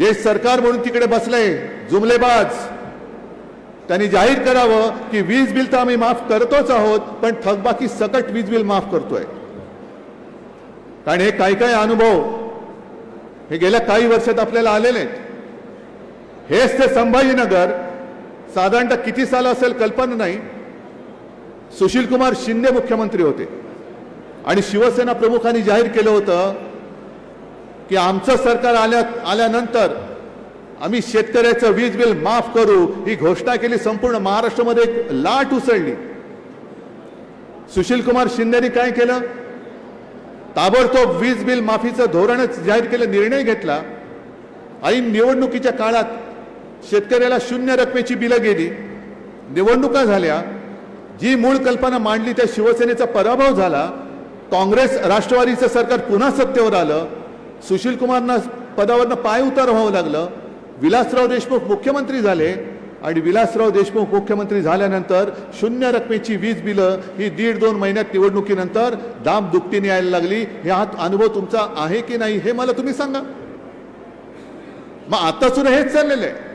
जे सरकार म्हणून तिकडे बसले जुमलेबाज, त्यांनी जाहीर करावं की वीज बिल तर आम्ही माफ करतोच आहोत, पण थकबाकी सकट वीज बिल माफ करतोय. कारण हे काही काही अनुभव हे गेल्या काही वर्षात आपल्याला आलेले आहेत. हेच ते संभाजीनगर साधारणतः किती साल असेल कल्पना नाही, सुशील कुमार शिंदे मुख्यमंत्री होते आणि शिवसेना प्रमुखांनी जाहीर केलं होतं की आमचं सरकार आल्यानंतर आम्ही शेतकऱ्याचं वीज बिल माफ करू. ही घोषणा केली. संपूर्ण महाराष्ट्रामध्ये एक लाट उसळली. सुशील कुमार शिंदेनी काय केलं? ताबडतोब वीज बिल माफीचं धोरणच जाहीर केलं, निर्णय घेतला. ऐन निवडणुकीच्या काळात शेतकऱ्याला शून्य रकमेची बिलं गेली, निवडणुका झाल्या. जी मूळ कल्पना मांडली त्या शिवसेनेचा पराभव झाला. काँग्रेस राष्ट्रवादीचं सरकार पुन्हा सत्तेवर आलं. सुशील कुमारना पदावरनं पाय उतार व्हावं लागलं. विलासराव देशमुख मुख्यमंत्री झाले आणि विलासराव देशमुख मुख्यमंत्री झाल्यानंतर शून्य रकमेची वीज बिलं ही 1.5-2 महिन्यात निवडणुकीनंतर दाम दुपटीने यायला लागली. हा अनुभव तुमचा आहे की नाही हे मला तुम्ही सांगा. मग आता सुद्धा हेच चाललेलं आहे.